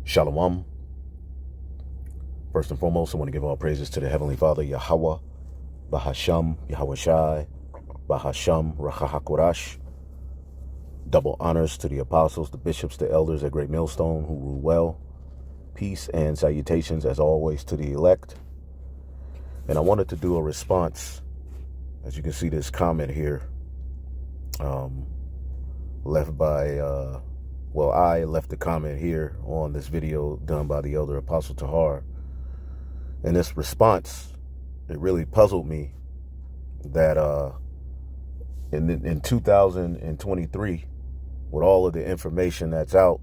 Shalom. First and foremost, I want to give all praises to the Heavenly Father, Yahweh, Bahasham, Yahweh Shai, Bahasham, Rachahakorash. Double honors to the apostles, the bishops, the elders at Great Millstone who rule well. Peace and salutations, as always, to the elect. And I wanted to do a response. As you can see, this comment here left by, I left the comment here on this video done by the elder Apostle Tahar. And this response, it really puzzled me that in 2023, with all of the information that's out,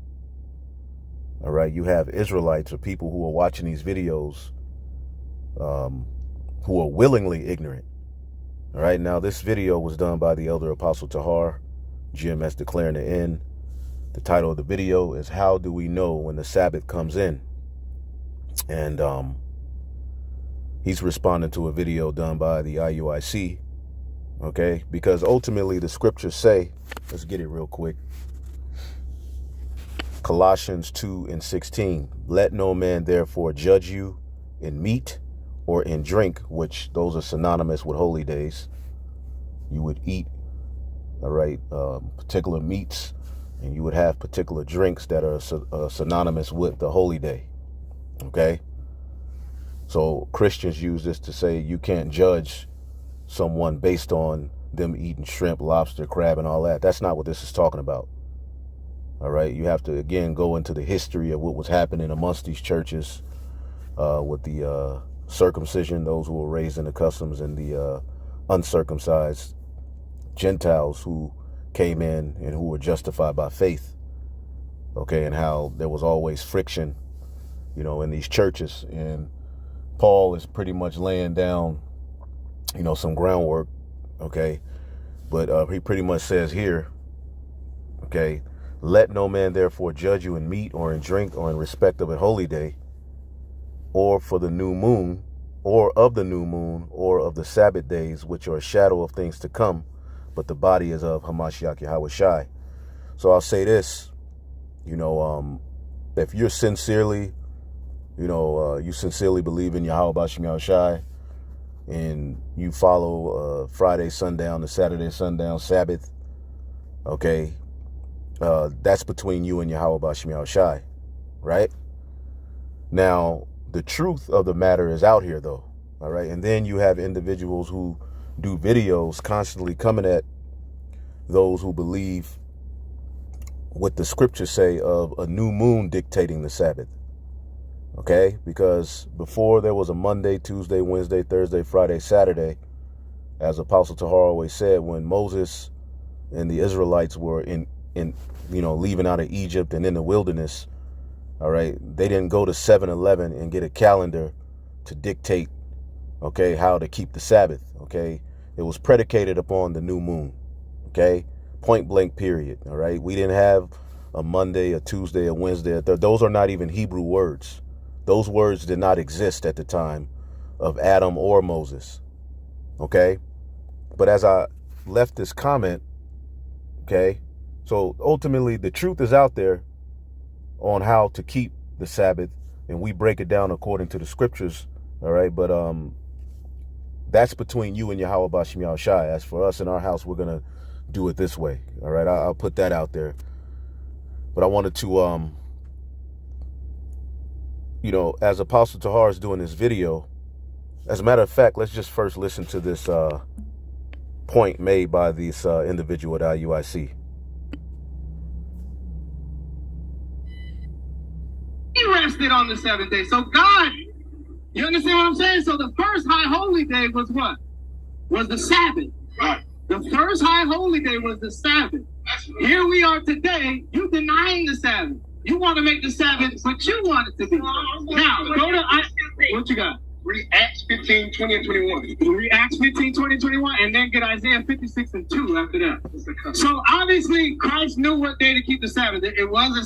all right, you have Israelites or people who are watching these videos who are willingly ignorant. All right, now this video was done by the elder Apostle Tahar, GMS Declaring the End. The title of the video is How Do We Know When the Sabbath Comes In? And he's responding to a video done by the IUIC, okay? Because ultimately the scriptures say, let's get it real quick. Colossians 2:16, let no man therefore judge you in meat or in drink, which those are synonymous with holy days. You would eat, all right, particular meats, and you would have particular drinks that are synonymous with the holy day, okay? So Christians use this to say you can't judge someone based on them eating shrimp, lobster, crab, and all that. That's not what this is talking about. All right, you have to, again, go into the history of what was happening amongst these churches with the circumcision, those who were raised in the customs, and the uncircumcised Gentiles who came in and who were justified by faith. Okay, and how there was always friction, you know, in these churches. And Paul is pretty much laying down, you know, some groundwork, okay? But he pretty much says here, okay, let no man therefore judge you in meat or in drink or in respect of a holy day, or for the new moon, or of the new moon, or of the Sabbath days, which are a shadow of things to come, but the body is of Hamashiach Yahweh Shai. So I'll say this, you know, if you're sincerely, you know, you sincerely believe in Yahweh Bashim Yahweh Shai, and you follow Friday sundown to Saturday sundown Sabbath, okay, that's between you and Yahweh Bashim Yahweh Shai, right? Now, the truth of the matter is out here, though, all right? And then you have individuals who do videos constantly coming at those who believe what the scriptures say of a new moon dictating the Sabbath, okay? Because before there was a Monday, Tuesday, Wednesday, Thursday, Friday, Saturday, as Apostle Tahar always said, when Moses and the Israelites were in you know, leaving out of Egypt and in the wilderness, all right, they didn't go to 7-Eleven and get a calendar to dictate, okay, how to keep the Sabbath, okay? It was predicated upon the new moon, okay? Point blank period, all right? We didn't have a Monday, a Tuesday, a Wednesday, a those are not even Hebrew words. Those words did not exist at the time of Adam or Moses, okay? But as I left this comment, okay, so ultimately the truth is out there on how to keep the Sabbath, and we break it down according to the scriptures, all right? But that's between you and Yahweh Bashim Yahweh Shai. As for us in our house, we're going to do it this way, all right? I'll put that out there. But I wanted to, you know, as Apostle Tahar is doing this video, as a matter of fact, let's just first listen to this point made by this individual at IUIC. He rested on the seventh day. So God, you understand what I'm saying? So the first high holy day was what? Was the Sabbath. Right. The first high holy day was the Sabbath. Right. Here we are today, you denying the Sabbath. You want to make the Sabbath what you want it to be. Now, go to, what you got? Read Acts 15, 20, and 21. Read Acts 15, 20, 21, and then get Isaiah 56 and 2 after that. So obviously, Christ knew what day to keep the Sabbath. It was a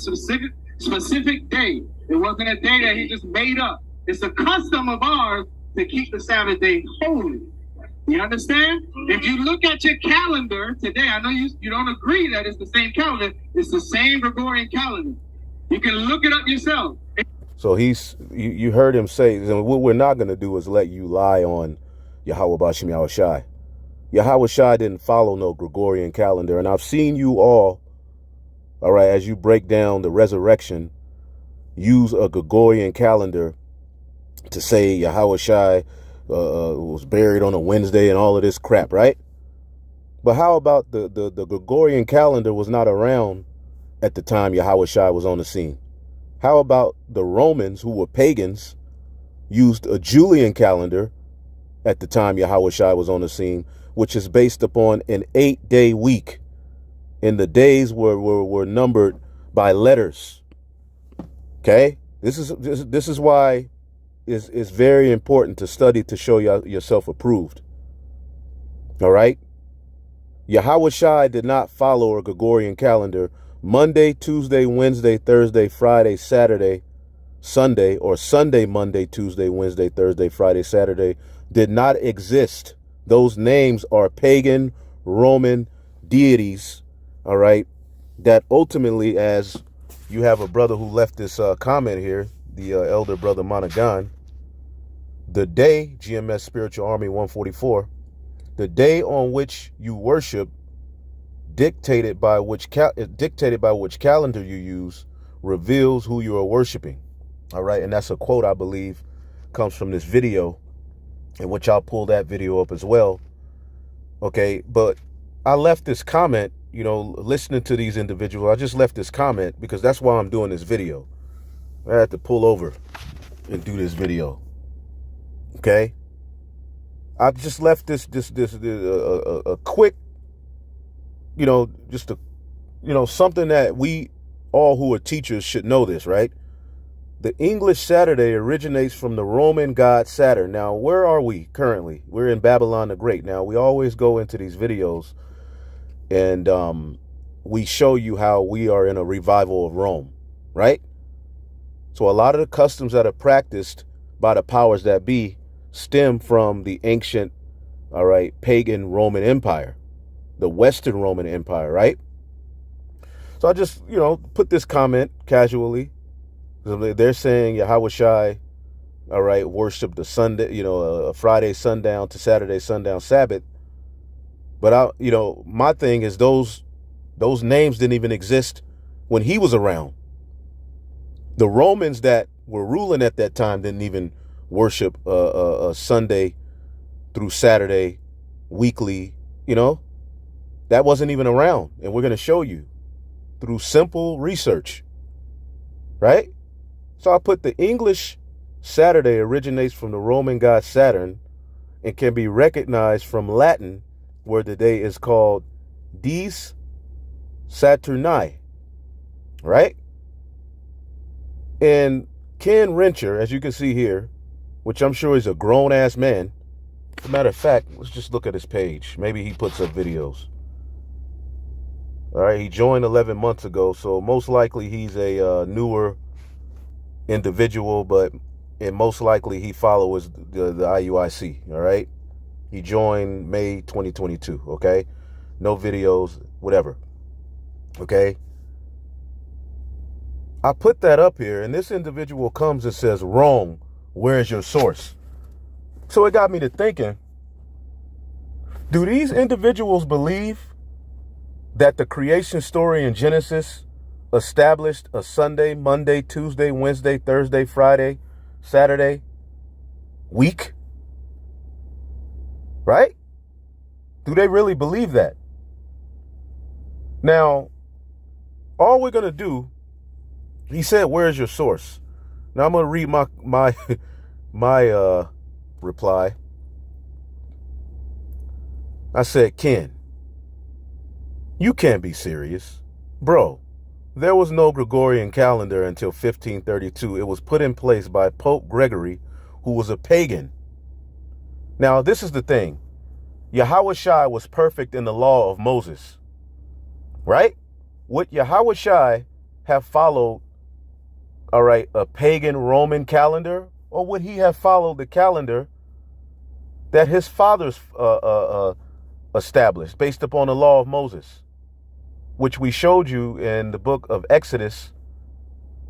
specific day. It wasn't a day that he just made up. It's a custom of ours to keep the Sabbath day holy. You understand? If you look at your calendar today, I know you don't agree that it's the same calendar. It's the same Gregorian calendar. You can look it up yourself. So you heard him say, what we're not going to do is let you lie on Yahweh Bashim Yahweh Shai. Yahweh Shai didn't follow no Gregorian calendar. And I've seen you all right, as you break down the resurrection, use a Gregorian calendar to say Yahweh Shai was buried on a Wednesday and all of this crap, right? But how about the Gregorian calendar was not around at the time Yahweh Shai was on the scene? How about the Romans, who were pagans, used a Julian calendar at the time Yahweh Shai was on the scene, which is based upon an 8-day week, and the days were numbered by letters. Okay, this is why it's very important to study to show yourself approved. All right, Yahweh Shai did not follow a Gregorian calendar. Monday, Tuesday, Wednesday, Thursday, Friday, Saturday, Sunday, or Sunday, Monday, Tuesday, Wednesday, Thursday, Friday, Saturday did not exist. Those names are pagan Roman deities, all right, that ultimately, as you have a brother who left this comment here, the elder brother Monaghan, the day, GMS Spiritual Army 144, the day on which you worship, dictated by which calendar you use, reveals who you are worshiping. All right, and that's a quote, I believe, comes from this video, in which I'll pull that video up as well. Okay, but I left this comment, listening to these individuals. I just left this comment because that's why I'm doing this video. I had to pull over and do this video. Okay, I just left this a quick, just something that we all who are teachers should know this, right? The English Saturday originates from the Roman god Saturn. Now, where are we currently? We're in Babylon the Great. Now, we always go into these videos and we show you how we are in a revival of Rome, right? So a lot of the customs that are practiced by the powers that be stem from the ancient, all right, pagan Roman Empire, the Western Roman Empire, right? So I just, put this comment casually. They're saying Yahweh Shai, all right, worship the Sunday, a Friday sundown to Saturday sundown Sabbath. But my thing is those names didn't even exist when he was around. The Romans that were ruling at that time didn't even worship a Sunday through Saturday weekly, that wasn't even around. And we're going to show you through simple research, right? So I put the English Saturday originates from the Roman god Saturn and can be recognized from Latin, where the day is called Dies Saturni, right? And Ken Rencher, as you can see here, which I'm sure is a grown-ass man. As a matter of fact, let's just look at his page. Maybe he puts up videos. All right, he joined 11 months ago, so most likely he's a newer individual, and most likely he follows the IUIC, all right? He joined May 2022, okay? No videos, whatever, okay? I put that up here, and this individual comes and says, Rome, where's your source? So it got me to thinking, do these individuals believe that the creation story in Genesis established a Sunday, Monday, Tuesday, Wednesday, Thursday, Friday, Saturday week? Right? Do they really believe that? Now, all we're going to do, he said, where's your source? Now I'm going to read my reply. I said, Ken, you can't be serious. Bro, there was no Gregorian calendar until 1532. It was put in place by Pope Gregory, who was a pagan. Now, this is the thing. Yahweh Shai was perfect in the law of Moses, right? Would Yahweh Shai have followed, all right, a pagan Roman calendar, or would he have followed the calendar that his fathers established based upon the law of Moses, which we showed you in the book of Exodus,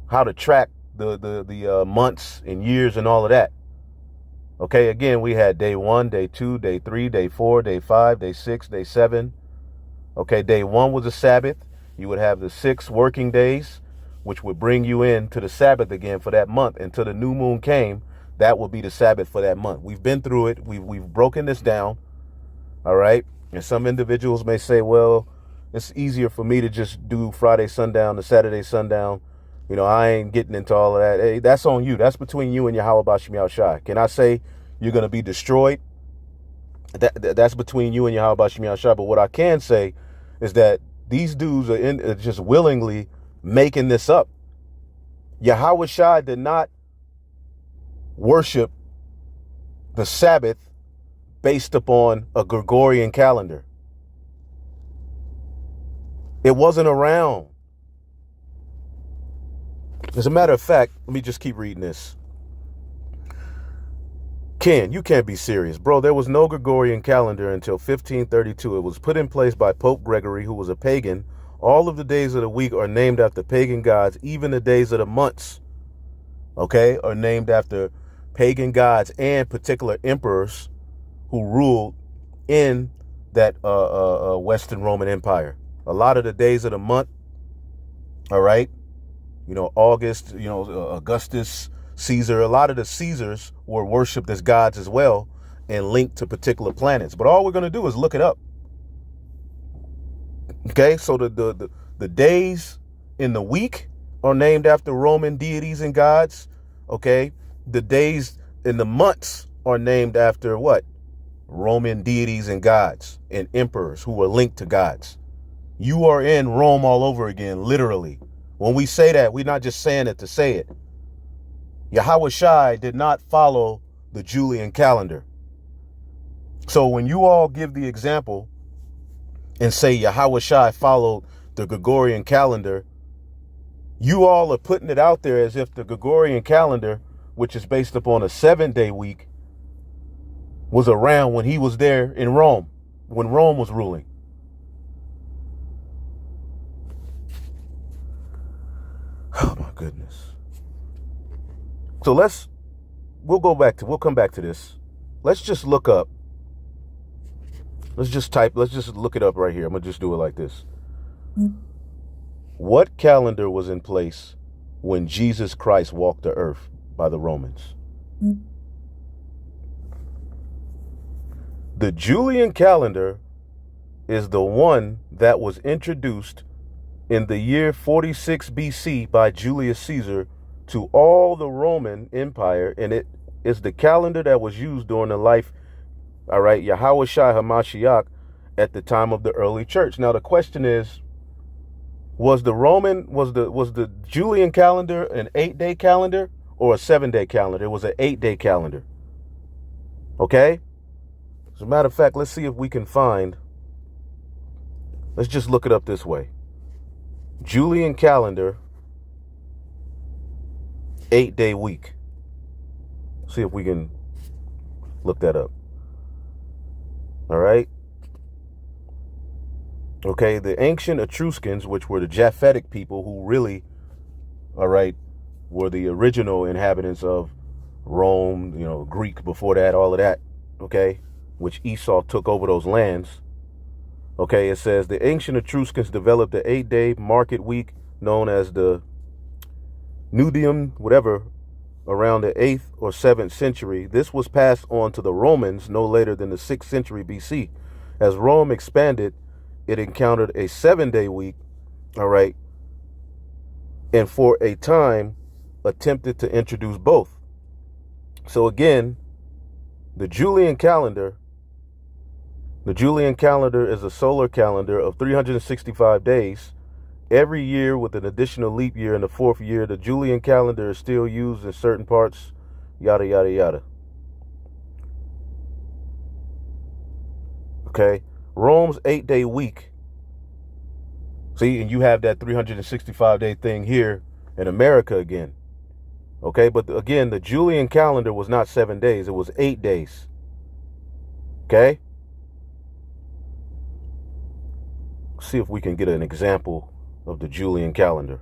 how to track the months and years and all of that. Okay, again, we had day 1, day 2, day 3, day 4, day 5, day 6, day 7. Okay, day 1 was a Sabbath. You would have the 6 working days, which would bring you into the Sabbath again for that month until the new moon came. That would be the Sabbath for that month. We've been through it. We've broken this down. All right. And some individuals may say, well, it's easier for me to just do Friday sundown to Saturday sundown. You know, I ain't getting into all of that. Hey, that's on you. That's between you and Yahweh Bashim Yahushai. Can I say you're going to be destroyed? That's between you and Yahweh Bashim Yahushai. But what I can say is that these dudes are just willingly making this up. Yahweh Shai did not worship the Sabbath based upon a Gregorian calendar. It wasn't around. As a matter of fact, let me just keep reading this. Ken, you can't be serious. Bro, there was no Gregorian calendar until 1532. It was put in place by Pope Gregory, who was a pagan. All of the days of the week are named after pagan gods. Even the days of the months, okay, are named after pagan gods and particular emperors who ruled in that Western Roman Empire. A lot of the days of the month, all right, you know, August, you know, Augustus, Caesar, a lot of the Caesars were worshipped as gods as well and linked to particular planets. But all we're going to do is look it up. Okay, so the days in the week are named after Roman deities and gods. Okay, the days in the months are named after what? Roman deities and gods and emperors who were linked to gods. You are in Rome all over again, literally. When we say that, we're not just saying it to say it. Yahweh Shai did not follow the Julian calendar. So when you all give the example and say Yahweh Shai followed the Gregorian calendar, you all are putting it out there as if the Gregorian calendar, which is based upon a 7-day week, was around when he was there in Rome, when Rome was ruling. Oh my goodness. So we'll come back to this. Let's just look up. Let's just look it up right here. I'm going to just do it like this. What calendar was in place when Jesus Christ walked the earth by the Romans? The Julian calendar is the one that was introduced in the year 46 BC by Julius Caesar to all the Roman Empire, and it is the calendar that was used during the life, all right, Yahweh Shai HaMashiach at the time of the early church. Now the question is, was the Julian calendar an 8-day calendar or a 7-day calendar? It was an 8-day calendar. Okay? As a matter of fact, let's see if we can find, let's just look it up this way. Julian calendar, 8-day week. See if we can look that up. All right. Okay, the ancient Etruscans, which were the Japhetic people who really, all right, were the original inhabitants of Rome, you know, Greek before that, all of that, okay, which Esau took over those lands. Okay, it says the ancient Etruscans developed the 8-day market week known as the Nudium, whatever, around the 8th or 7th century. This was passed on to the Romans no later than the 6th century BC. As Rome expanded, it encountered a 7-day week, all right, and for a time attempted to introduce both. So again, the Julian calendar is a solar calendar of 365 days. Every year with an additional leap year in the 4th year, the Julian calendar is still used in certain parts, yada, yada, yada. Okay. Rome's 8-day week. See, and you have that 365-day thing here in America again. Okay, but again, the Julian calendar was not 7 days. It was 8 days. Okay. See if we can get an example of the Julian calendar.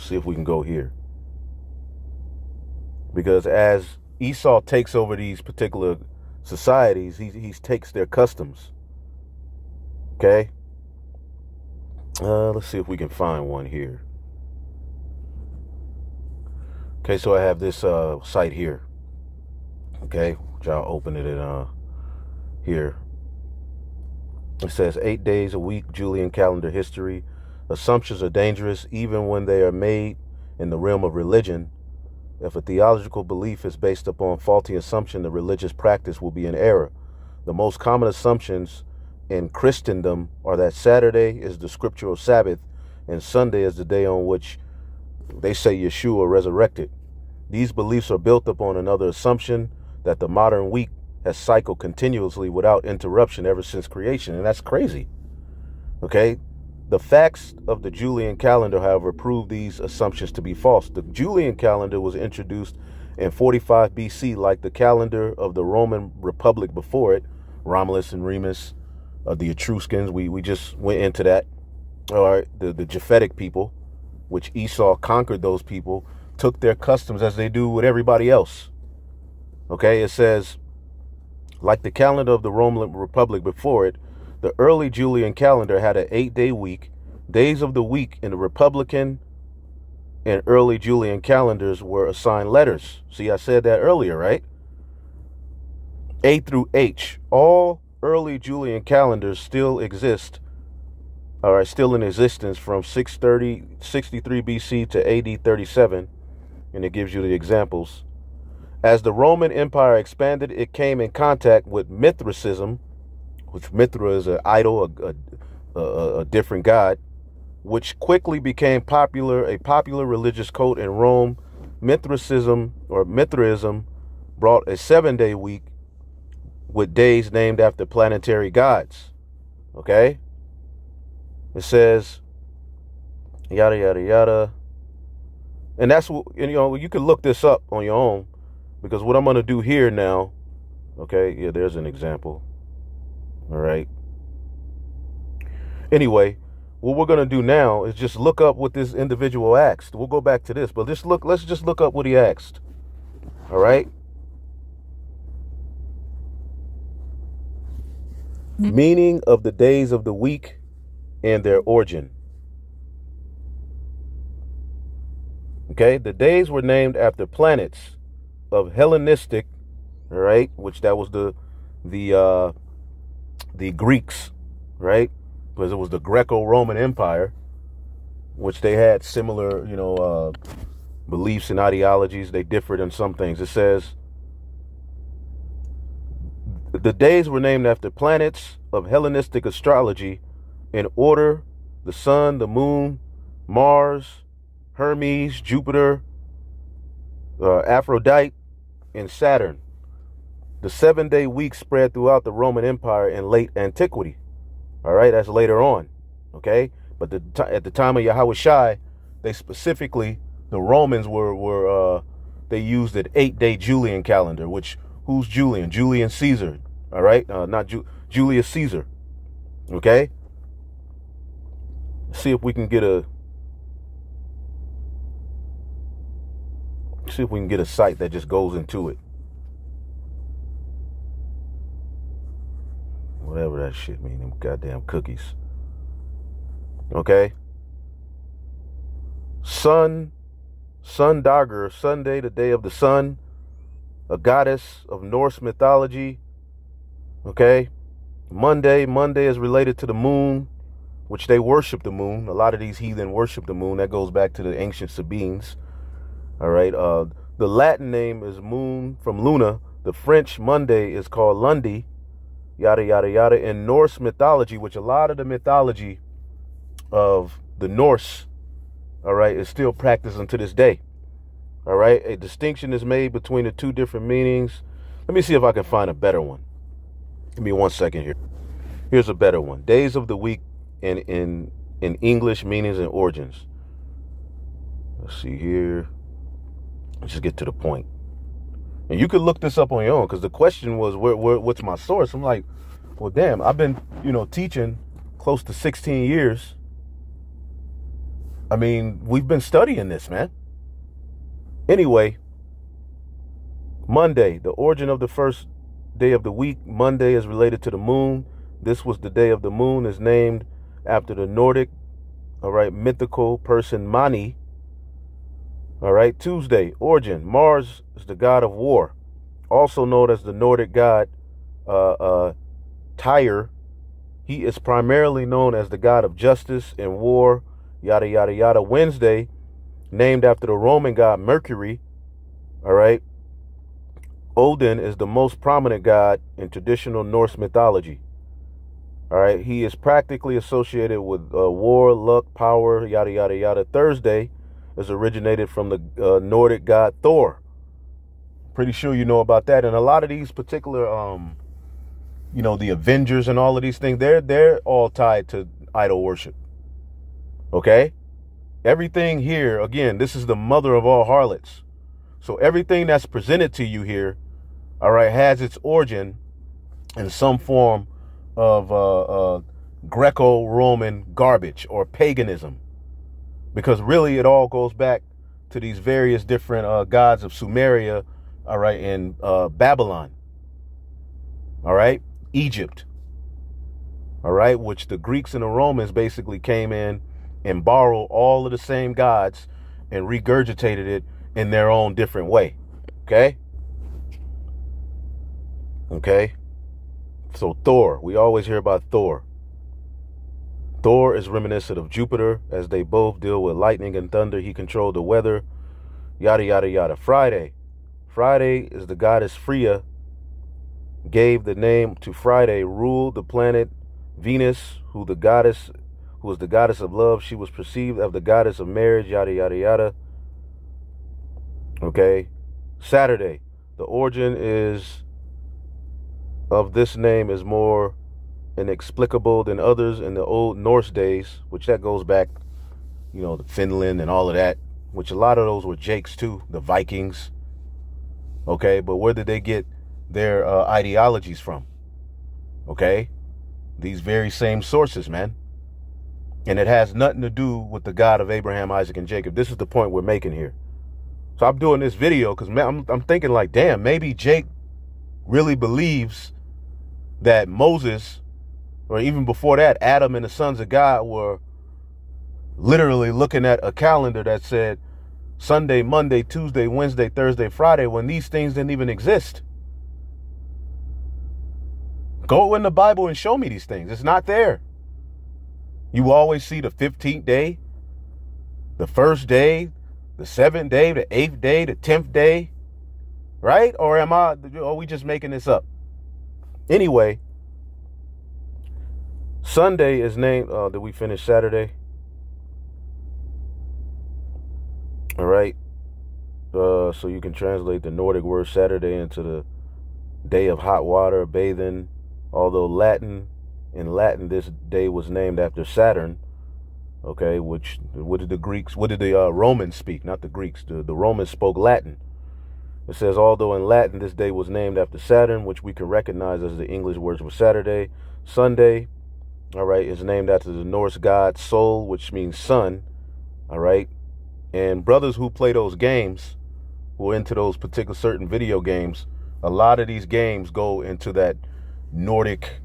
See if we can go here. Because as Esau takes over these particular societies, he takes their customs. Okay? Let's see if we can find one here. Okay, so I have this site here. Okay, which I'll open it in here. It says 8 days a week, Julian calendar history. Assumptions are dangerous even when they are made in the realm of religion. If a theological belief is based upon faulty assumption, the religious practice will be in error. The most common assumptions in Christendom are that Saturday is the scriptural Sabbath and Sunday is the day on which they say Yeshua resurrected. These beliefs are built upon another assumption that the modern week has cycled continuously without interruption ever since creation, and that's crazy. Okay? The facts of the Julian calendar, however, prove these assumptions to be false. The Julian calendar was introduced in 45 BC, like the calendar of the Roman Republic before it, Romulus and Remus, the Etruscans. We just went into that. All right, the Japhetic people, which Esau conquered those people, took their customs as they do with everybody else. Okay, it says, like the calendar of the Roman Republic before it, the early Julian calendar had an 8-day week. Days of the week in the Republican and early Julian calendars were assigned letters. See, I said that earlier, right? A through H. All early Julian calendars still exist, are still in existence from 63 BC to AD 37, and it gives you the examples. As the Roman Empire expanded, it came in contact with Mithraism, which Mithra is an idol, a different god, which quickly became a popular religious cult in Rome. Mithraism brought a 7-day week with days named after planetary gods. Okay? It says, yada, yada, yada. And that's what, you can look this up on your own, because what I'm going to do here now, okay, yeah, there's an example. All right. Anyway, what we're going to do now is just look up what this individual asked. We'll go back to this, but let's just look up what he asked. All right. Meaning of the days of the week and their origin. Okay, the days were named after planets of Hellenistic, all right, which that was the Greeks, right? Because it was the Greco-Roman Empire, which they had similar, beliefs and ideologies. They differed in some things. It says, the days were named after planets of Hellenistic astrology in order: the sun, the moon, Mars, Hermes, Jupiter, Aphrodite, and Saturn. The 7-day week spread throughout the Roman Empire in late antiquity. All right, that's later on. Okay, but at the time of Yahweh Shai, the Romans they used an 8-day Julian calendar. Which, who's Julian? Julian Caesar. All right, not Julius Caesar. Okay. See if we can get a site that just goes into it. Whatever that shit mean, them goddamn cookies. Okay. Sundagr, Sunday, the day of the sun, a goddess of Norse mythology. Okay. Monday is related to the moon, which they worship the moon. A lot of these heathen worship the moon. That goes back to the ancient Sabines. All right. The Latin name is moon from Luna. The French Monday is called Lundi. Yada, yada, yada. In Norse mythology, which a lot of the mythology of the Norse, all right, is still practiced unto this day. All right. A distinction is made between the two different meanings. Let me see if I can find a better one. Give me 1 second here. Here's a better one. Days of the week in English, meanings and origins. Let's see here. Let's just get to the point. And you could look this up on your own, because the question was, what's my source? I'm like, well, damn, I've been, teaching close to 16 years. I mean, we've been studying this, man. Anyway, Monday, the origin of the first day of the week. Monday is related to the moon. This was the day of the moon, is named after the Nordic, all right, mythical person Mani. All right, Tuesday, origin. Mars is the god of war, also known as the Nordic god Tyr. He is primarily known as the god of justice and war, yada, yada, yada. Wednesday, named after the Roman god Mercury. All right. Odin is the most prominent god in traditional Norse mythology. All right. He is practically associated with war, luck, power, yada, yada, yada. Thursday is originated from the Nordic god Thor. Pretty sure you know about that. And a lot of these particular, the Avengers and all of these things, they're all tied to idol worship. Okay? Everything here, again, this is the mother of all harlots. So everything that's presented to you here, all right, has its origin in some form of Greco-Roman garbage or paganism. Because really it all goes back to these various different gods of Sumeria, all right, and Babylon, all right, Egypt, all right, which the Greeks and the Romans basically came in and borrowed all of the same gods and regurgitated it in their own different way. Okay? Okay? So Thor, we always hear about Thor. Thor is reminiscent of Jupiter, as they both deal with lightning and thunder. He controlled the weather, yada, yada, yada. Friday is the goddess Freya, gave the name to Friday, ruled the planet Venus, who was the goddess of love. She was perceived as the goddess of marriage, yada, yada, yada. Okay. Saturday, the origin of this name is more inexplicable than others in the old Norse days, which that goes back, to Finland and all of that, which a lot of those were Jakes too, the Vikings. Okay, but where did they get their ideologies from? Okay, these very same sources, man. And it has nothing to do with the God of Abraham, Isaac, and Jacob. This is the point we're making here. So I'm doing this video because I'm thinking like, damn, maybe Jake really believes that Moses, or even before that, Adam and the sons of God were literally looking at a calendar that said Sunday, Monday, Tuesday, Wednesday, Thursday, Friday, when these things didn't even exist. Go in the Bible and show me these things. It's not there. You always see the 15th day, the first day, the 7th day, the 8th day, the 10th day, right? Or are we just making this up? Anyway, Sunday is named, did we finish Saturday? All right. So you can translate the Nordic word Saturday into the day of hot water, bathing. Although in Latin, this day was named after Saturn. Okay, what did the Romans speak? Not the Greeks. The Romans spoke Latin. It says, although in Latin, this day was named after Saturn, which we can recognize as the English words for Saturday. Sunday, all right, is named after the Norse god Sol, which means sun. All right. And brothers who play those games, who are into those particular certain video games, a lot of these games go into that Nordic,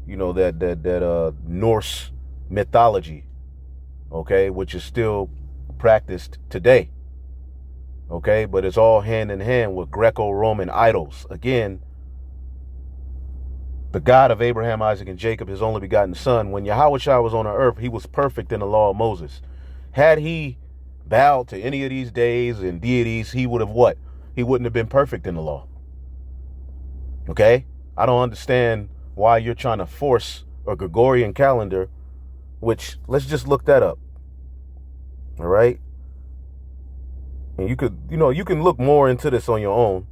that Norse mythology, okay, which is still practiced today, okay, but it's all hand in hand with Greco-Roman idols. Again, the God of Abraham, Isaac, and Jacob, his only begotten son. When Yahushua was on the earth, he was perfect in the law of Moses. Had he bowed to any of these days and deities, he would have what? He wouldn't have been perfect in the law. Okay? I don't understand why you're trying to force a Gregorian calendar, which, let's just look that up. All right? And you can look more into this on your own.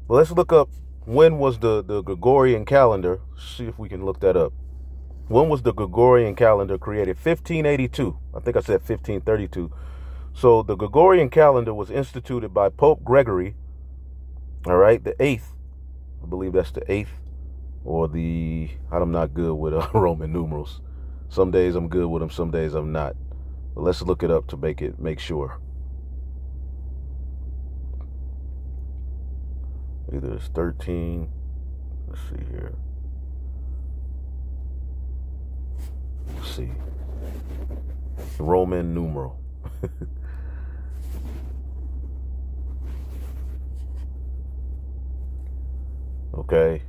But let's look up, when was the Gregorian calendar? See if we can look that up. When was the Gregorian calendar created? 1582. I think I said 1532. So the Gregorian calendar was instituted by Pope Gregory, all right, the 8th. I believe that's the 8th, or I'm not good with Roman numerals. Some days I'm good with them, some days I'm not. But let's look it up to make sure. Either it's 13. Let's see here. Let's see. Roman numeral. Okay.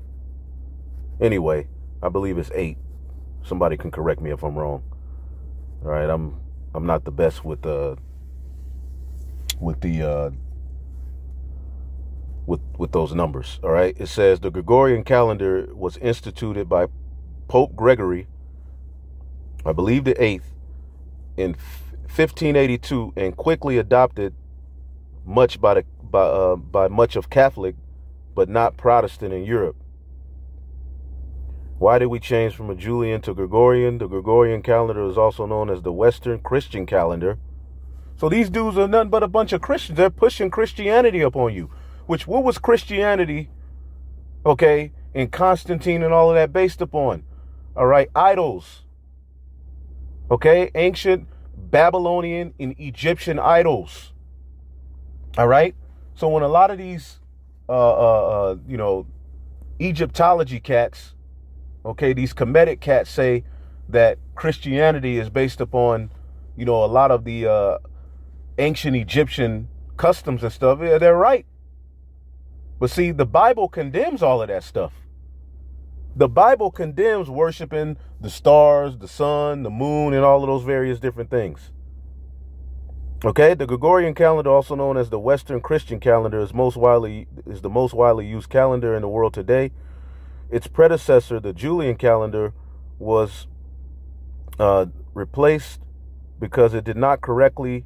Anyway, I believe it's 8. Somebody can correct me if I'm wrong. All right, I'm not the best with those numbers. All right. It says the Gregorian calendar was instituted by Pope Gregory, I believe the 8th, in 1582, and quickly adopted much by much of Catholic, but not Protestant in Europe. Why did we change from a Julian to Gregorian? The Gregorian calendar is also known as the Western Christian calendar. So these dudes are nothing but a bunch of Christians. They're pushing Christianity upon you. What was Christianity, okay, and Constantine and all of that based upon? All right, idols. Okay, ancient Babylonian and Egyptian idols. All right. So when a lot of these, Egyptology cats, okay, these Kemetic cats say that Christianity is based upon, a lot of the ancient Egyptian customs and stuff, yeah, they're right. But see, the Bible condemns all of that stuff. The Bible condemns worshiping the stars, the sun, the moon, and all of those various different things. Okay, the Gregorian calendar, also known as the Western Christian calendar, is the most widely used calendar in the world today. Its predecessor, the Julian calendar, was replaced because it did not correctly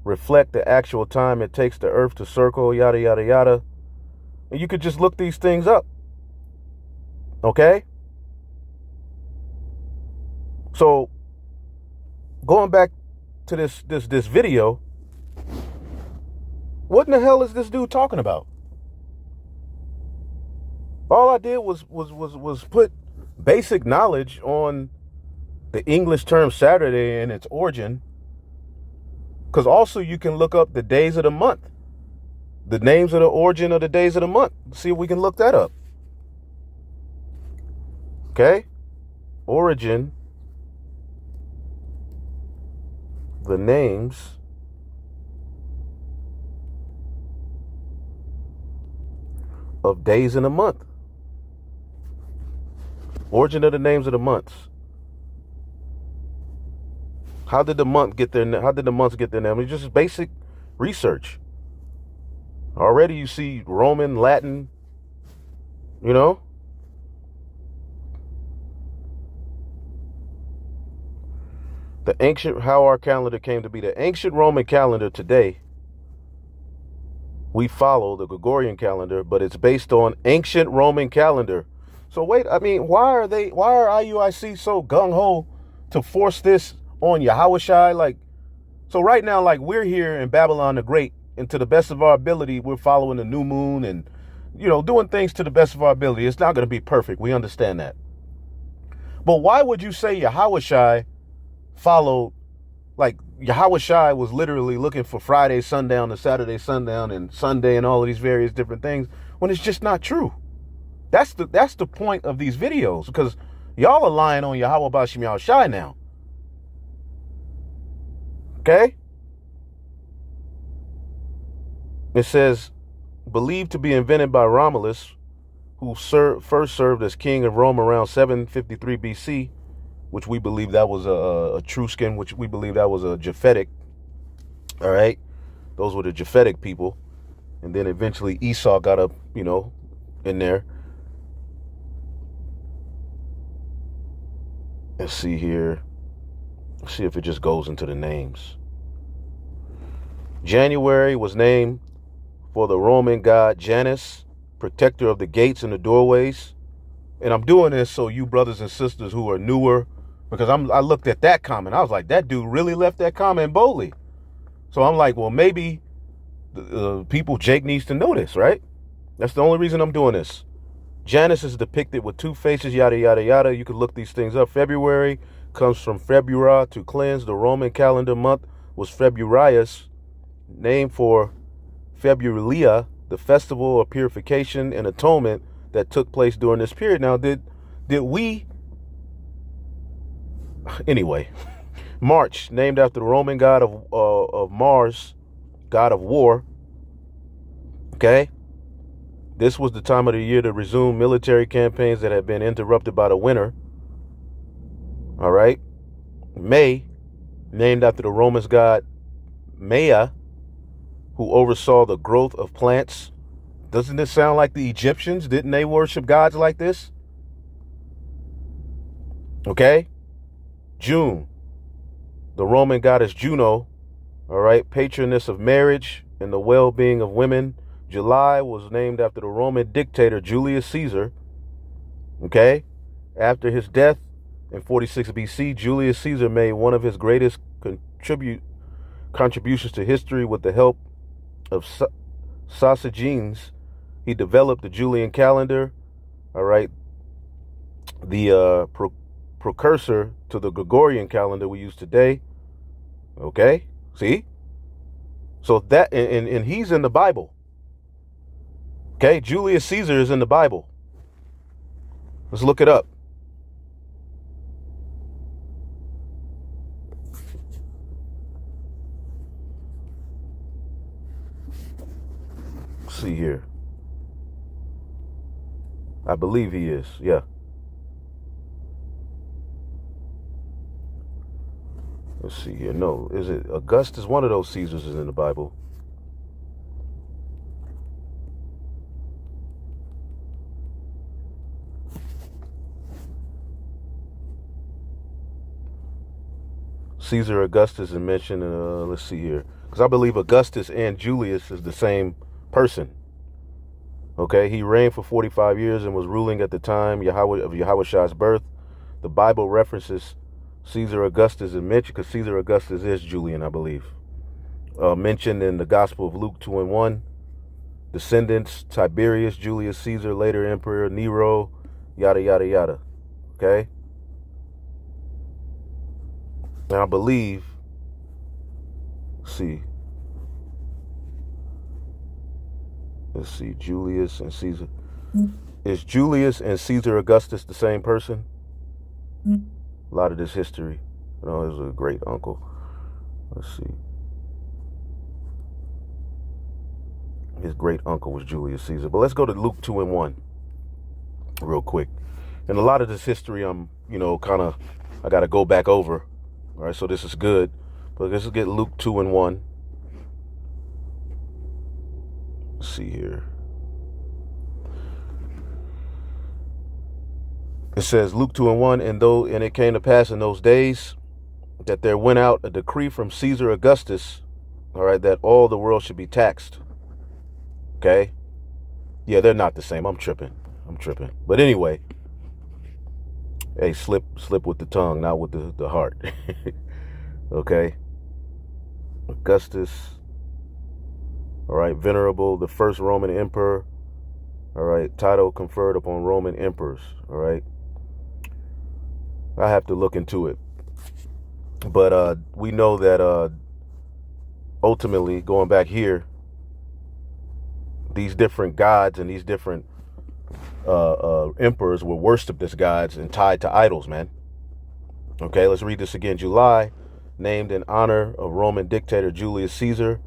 reflect the actual time it takes the Earth to circle, yada, yada, yada. And you could just look these things up. Okay? So, going back to this video, what in the hell is this dude talking about? All I did was put basic knowledge on the English term Saturday and its origin. Because also you can look up the days of the month. The names of the origin of the days of the month. See if we can look that up. Okay? Origin. The names of days in a month. Origin of the names of the months. How did the months get their name? It's just basic research. Already you see Roman, Latin, how our calendar came to be. The ancient Roman calendar today, we follow the Gregorian calendar, but it's based on ancient Roman calendar. So wait, why are IUIC so gung-ho to force this on Yahushai? So right now, we're here in Babylon the Great, and to the best of our ability, we're following the new moon and, doing things to the best of our ability. It's not going to be perfect. We understand that. But why would you say Yahushai followed, Yahushai was literally looking for Friday sundown to Saturday sundown and Sunday and all of these various different things, when it's just not true? That's the point of these videos, because y'all are lying on Yahweh Bashim Yahushai now. Okay? It says, believed to be invented by Romulus, who first served as king of Rome around 753 BC, which we believe that was a Etruscan, which we believe that was a Japhetic. All right? Those were the Japhetic people. And then eventually Esau got up, in there. Let's see here. Let's see if it just goes into the names. January was named for the Roman god Janus, protector of the gates and the doorways. And I'm doing this so you brothers and sisters who are newer, because I looked at that comment. I was like, that dude really left that comment boldly. So I'm like, well, maybe the people, Jake needs to know this, right? That's the only reason I'm doing this. Janus is depicted with 2 faces, yada, yada, yada. You can look these things up. February comes from February, to cleanse. The Roman calendar month was Februarius, named for Februalia, the festival of purification and atonement that took place during this period. Now, did we... Anyway, March, named after the Roman god of Mars, god of war. Okay? This was the time of the year to resume military campaigns that had been interrupted by the winter. All right? May, named after the Roman god Maya, who oversaw the growth of plants. Doesn't this sound like the Egyptians? Didn't they worship gods like this? Okay? June, the Roman goddess Juno, all right, patroness of marriage and the well-being of women. July was named after the Roman dictator Julius Caesar. Okay? After his death in 46 BC, Julius Caesar made one of his greatest contributions to history with the help of Sosigenes. He developed the Julian calendar, all right, the precursor to the Gregorian calendar we use today. Okay? See? So that, and he's in the Bible. Okay? Julius Caesar is in the Bible. Let's look it up. Let's see here. I believe he is. Yeah. Let's see here. No, is it Augustus? One of those Caesars is in the Bible. Caesar Augustus is mentioned. Let's see here, because I believe Augustus and Julius is the same person. Okay, he reigned for 45 years and was ruling at the time of Yahushua birth. The Bible references Caesar Augustus is mentioned because Caesar Augustus is Julian, I believe. Mentioned in the Gospel of Luke 2:1. Descendants: Tiberius, Julius Caesar, later Emperor Nero, yada yada yada. Okay. And I believe. Let's see, Julius and Caesar. Is Julius and Caesar Augustus the same person? A lot of this history. You know, it was a great uncle. Let's see. His great uncle was Julius Caesar. But let's go to Luke 2:1 real quick. And a lot of this history, I got to go back over. All right, so this is good. But let's get Luke 2:1. Let's see here. It says Luke 2:1, and it came to pass in those days that there went out a decree from Caesar Augustus, all right, that all the world should be taxed. Okay? Yeah, they're not the same. I'm tripping. But anyway, hey, slip with the tongue, not with the heart. Okay? Augustus. All right, venerable, the first Roman emperor. All right, title conferred upon Roman emperors. All right. I have to look into it. But we know that ultimately, going back here, these different gods and these different emperors were worshipped as gods and tied to idols, man. Okay, let's read this again. July, named in honor of Roman dictator Julius Caesar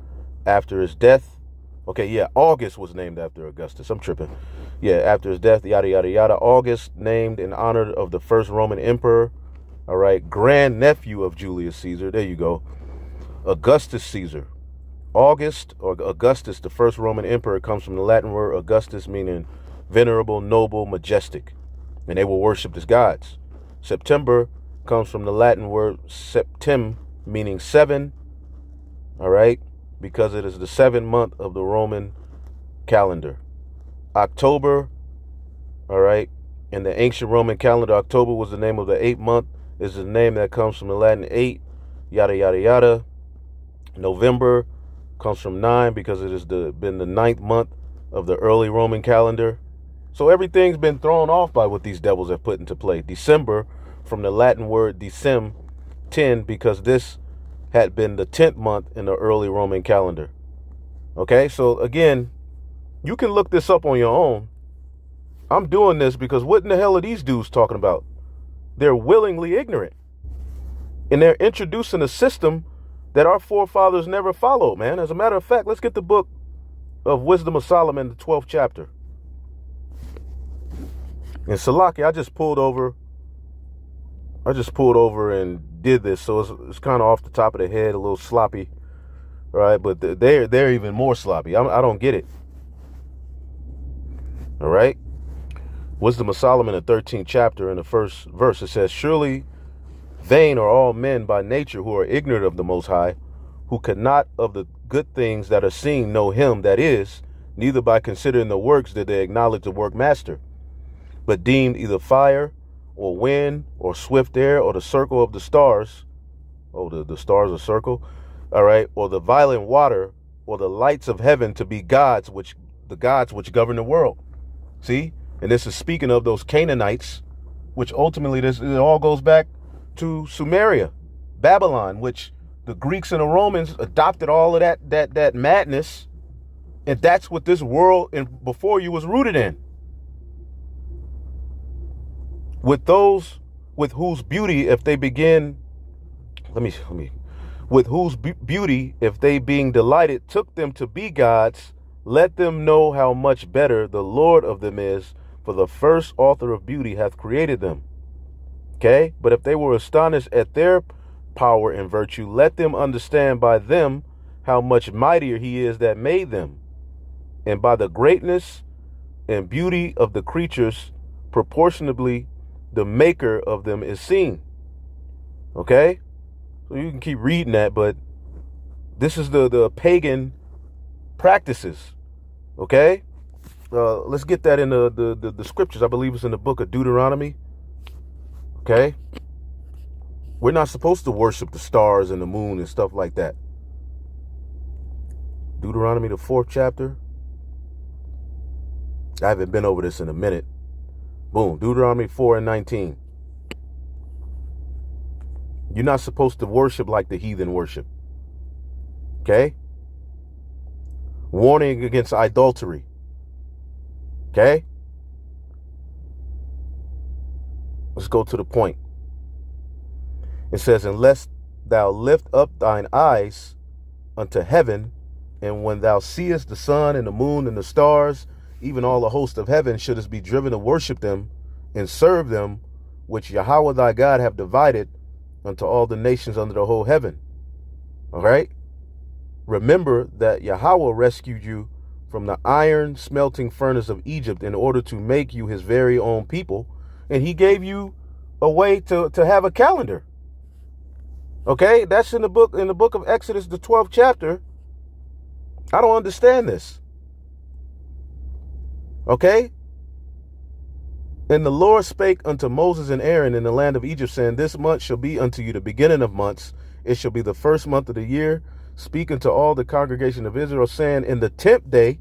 after his death. Okay, yeah, August was named after Augustus. I'm tripping. Yeah, after his death, yada, yada, yada. August, named in honor of the first Roman emperor. All right, grandnephew of Julius Caesar. There you go. Augustus Caesar. August, or Augustus, the first Roman emperor, comes from the Latin word Augustus, meaning venerable, noble, majestic. And they were worshipped as gods. September comes from the Latin word septem, meaning seven. All right, because it is the 7th month of the Roman calendar. October, all right, in the ancient Roman calendar, October was the name of the 8th month. Is the name that comes from the Latin 8, yada, yada, yada. November comes from 9 because it has been the 9th month of the early Roman calendar. So everything's been thrown off by what these devils have put into play. December from the Latin word decem, 10, because this had been the 10th month in the early Roman calendar. Okay, so again, you can look this up on your own. I'm doing this because what in the hell are these dudes talking about? They're willingly ignorant. And they're introducing a system that our forefathers never followed, man. As a matter of fact, let's get the book of Wisdom of Solomon, the 12th chapter. And Salaki, I just pulled over and did this, so it's kind of off the top of the head, a little sloppy, right? But they're even more sloppy. I don't get it. All right. Wisdom of Solomon, the 13th chapter, in the first verse, it says, "Surely vain are all men by nature who are ignorant of the Most High, who cannot of the good things that are seen know him that is, neither by considering the works did they acknowledge the workmaster, but deemed either fire or wind or swift air or the circle of the stars." Oh, the stars are circle. All right. "Or the violent water or the lights of heaven to be gods, which govern the world." See? And this is speaking of those Canaanites, which ultimately it all goes back to Sumeria, Babylon, which the Greeks and the Romans adopted all of that madness. And that's what this world before you was rooted in. With those with whose beauty, if they begin, with whose beauty, if they being delighted, took them to be gods, let them know how much better the Lord of them is, for the first author of beauty hath created them. Okay? "But if they were astonished at their power and virtue, let them understand by them how much mightier he is that made them. And by the greatness and beauty of the creatures, proportionably the maker of them is seen." Okay? So you can keep reading that, but this is the pagan practices. Okay? Let's get that in the scriptures. I believe it's in the book of Deuteronomy. Okay? We're not supposed to worship the stars and the moon and stuff like that. Deuteronomy, the 4th chapter. I haven't been over this in a minute. Boom. Deuteronomy 4:19. You're not supposed to worship like the heathen worship. Okay? Warning against idolatry. Okay? Let's go to the point. It says, "Unless thou lift up thine eyes unto heaven, and when thou seest the sun and the moon and the stars, even all the host of heaven, shouldest be driven to worship them and serve them, which Yahweh thy God have divided unto all the nations under the whole heaven." All right? "Remember that Yahweh rescued you from the iron smelting furnace of Egypt in order to make you his very own people. And he gave you a way to have a calendar." Okay, that's in the book of Exodus, the 12th chapter. I don't understand this. Okay? "And the Lord spake unto Moses and Aaron in the land of Egypt, saying, This month shall be unto you the beginning of months. It shall be the first month of the year. Speak unto all the congregation of Israel, saying, In the 10th day."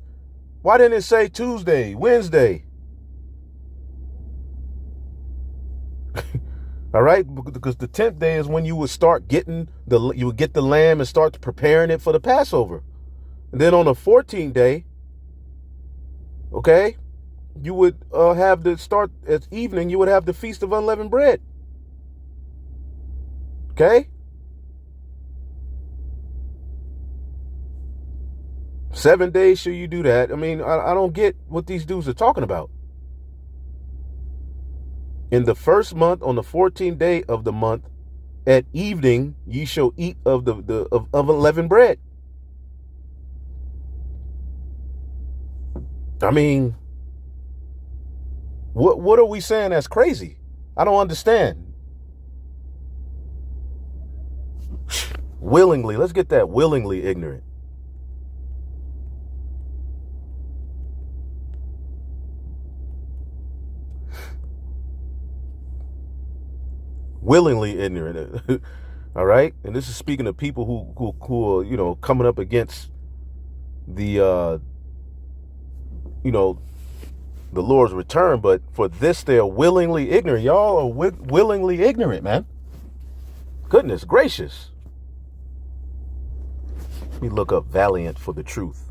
Why didn't it say Tuesday, Wednesday? All right, because the 10th day is when you would start getting you would get the lamb and start preparing it for the Passover. And then on the 14th day, okay, you would have the start at evening. You would have the Feast of Unleavened Bread. Okay. 7 days should you do that? I mean, I don't get what these dudes are talking about. "In the first month, on the 14th day of the month, at evening, ye shall eat of of unleavened bread." I mean, what are we saying that's crazy? I don't understand. Willingly, let's get that willingly ignorant. Willingly ignorant. All right. And this is speaking of people who are, coming up against the, the Lord's return, but for this they are willingly ignorant. Y'all are willingly ignorant, man. Goodness gracious. Let me look up valiant for the truth.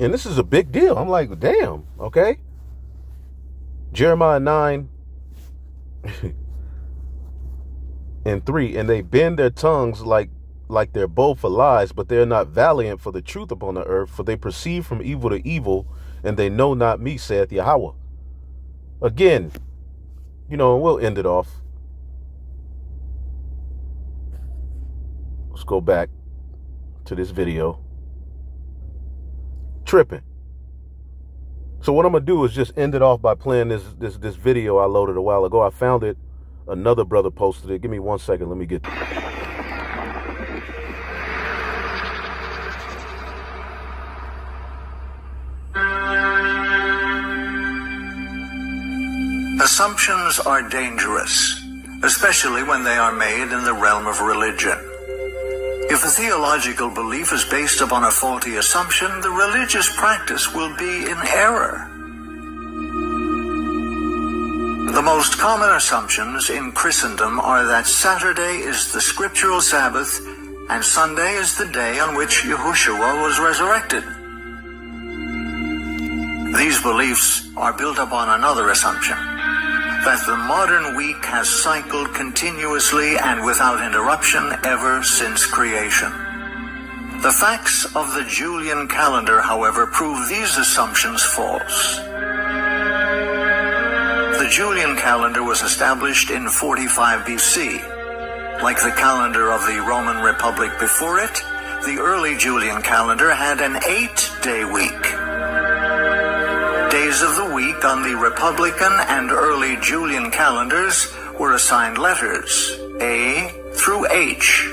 And this is a big deal. I'm like, damn, okay. Jeremiah 9 and 3, and they bend their tongues like they're bold for lies, but they're not valiant for the truth upon the earth, for they proceed from evil to evil, and they know not me, saith Yahweh. Again, we'll end it off. Let's go back to this video. Tripping. So what I'm gonna do is just end it off by playing this video I loaded a while ago. I found it. Another brother posted it. Give me 1 second. Let me get. Assumptions are dangerous, especially when they are made in the realm of religion. If a theological belief is based upon a faulty assumption, the religious practice will be in error. The most common assumptions in Christendom are that Saturday is the scriptural Sabbath and Sunday is the day on which Yahushua was resurrected. These beliefs are built upon another assumption, that the modern week has cycled continuously and without interruption ever since creation. The facts of the Julian calendar, however, prove these assumptions false. The Julian calendar was established in 45 BC. Like the calendar of the Roman Republic before it, the early Julian calendar had an 8-day week. Days of the week on the Republican and early Julian calendars were assigned letters, A through H.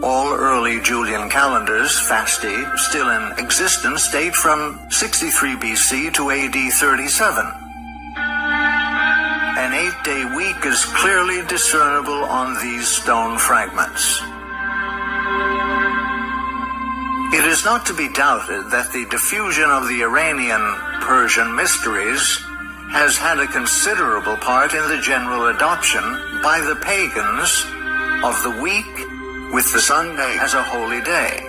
All early Julian calendars, Fasti, still in existence, date from 63 BC to AD 37. An 8-day week is clearly discernible on these stone fragments. It is not to be doubted that the diffusion of the Iranian-Persian mysteries has had a considerable part in the general adoption by the pagans of the week with the Sunday as a holy day.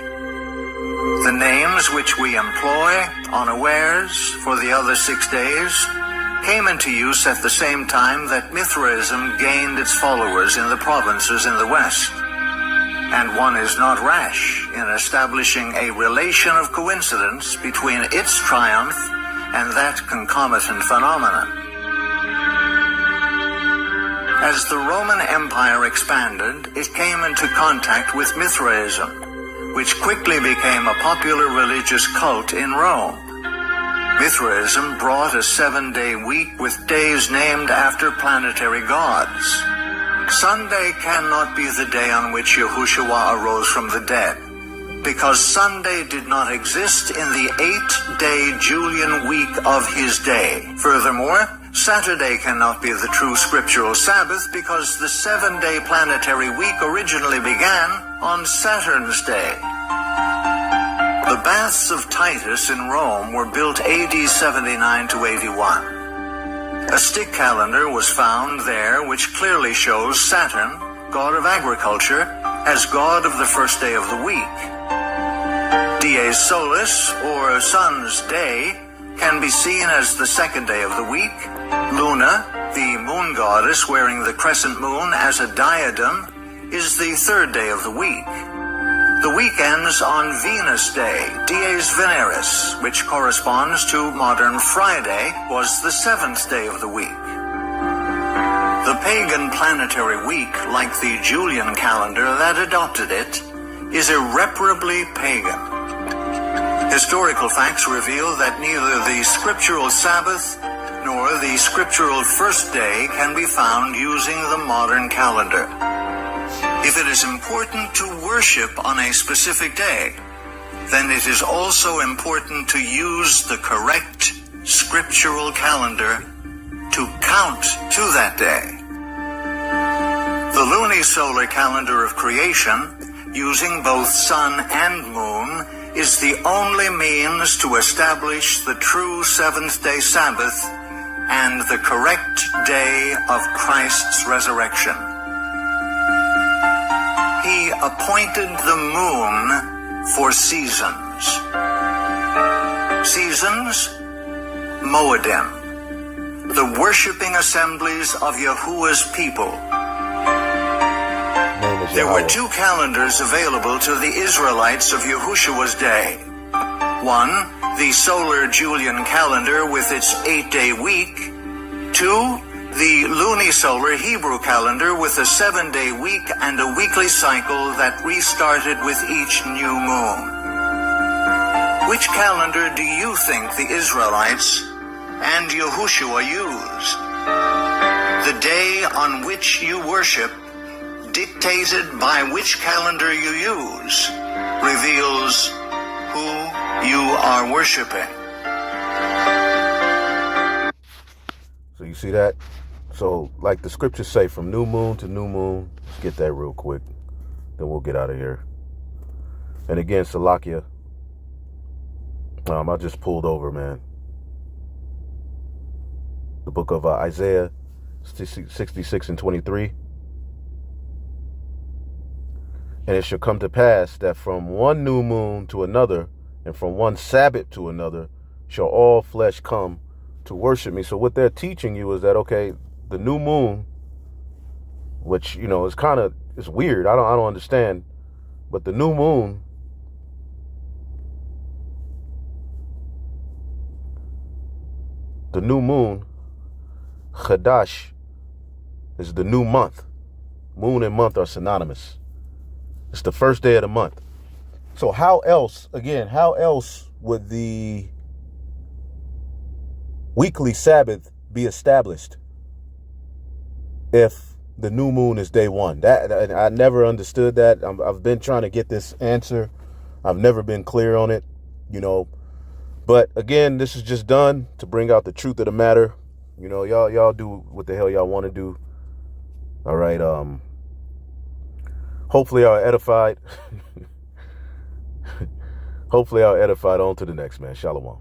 The names which we employ unawares for the other 6 days came into use at the same time that Mithraism gained its followers in the provinces in the West. And one is not rash in establishing a relation of coincidence between its triumph and that concomitant phenomenon. As the Roman Empire expanded, it came into contact with Mithraism, which quickly became a popular religious cult in Rome. Mithraism brought a 7-day week with days named after planetary gods. Sunday cannot be the day on which Yahushua arose from the dead, because Sunday did not exist in the 8-day Julian week of his day. Furthermore, Saturday cannot be the true scriptural Sabbath, because the 7-day planetary week originally began on Saturn's day. The baths of Titus in Rome were built AD 79 to 81. A stick calendar was found there which clearly shows Saturn, god of agriculture, as god of the first day of the week. Dies Solis, or sun's day, can be seen as the second day of the week. Luna, the moon goddess wearing the crescent moon as a diadem, is the third day of the week. The week ends on Venus Day, Dies Veneris, which corresponds to modern Friday, was the 7th day of the week. The pagan planetary week, like the Julian calendar that adopted it, is irreparably pagan. Historical facts reveal that neither the scriptural Sabbath nor the scriptural first day can be found using the modern calendar. If it is important to worship on a specific day, then it is also important to use the correct scriptural calendar to count to that day. The lunisolar calendar of creation using both sun and moon, is the only means to establish the true seventh-day Sabbath and the correct day of Christ's resurrection. He appointed the moon for seasons. Seasons, Moedim, the worshiping assemblies of Yahuwah's people. There were two calendars available to the Israelites of Yahushua's day. One, the solar Julian calendar with its 8-day week. Two, the lunisolar Hebrew calendar with a 7-day week and a weekly cycle that restarted with each new moon. Which calendar do you think the Israelites and Yahushua used? The day on which you worship, dictated by which calendar you use, reveals who you are worshiping. So you see that? So like the scriptures say, from new moon to new moon. Let's get that real quick. Then we'll get out of here. And again, Salakia, I just pulled over, man. The book of Isaiah 66 and 23. And it shall come to pass that from one new moon to another, and from one Sabbath to another, shall all flesh come to worship me. So what they're teaching you is that, okay, the new moon, which, you know, is kind of, it's weird. I don't understand. But the new moon, Chadash, is the new month. Moon and month are synonymous. It's the first day of the month. So how else would the weekly Sabbath be established if the new moon is day one? That I never understood that. I've been trying to get this answer. I've never been clear on it, you know. But again, this is just done to bring out the truth of the matter. You know, y'all do what the hell y'all want to do. All right. Hopefully y'all are edified. Hopefully y'all are edified. On to the next, man. Shalom.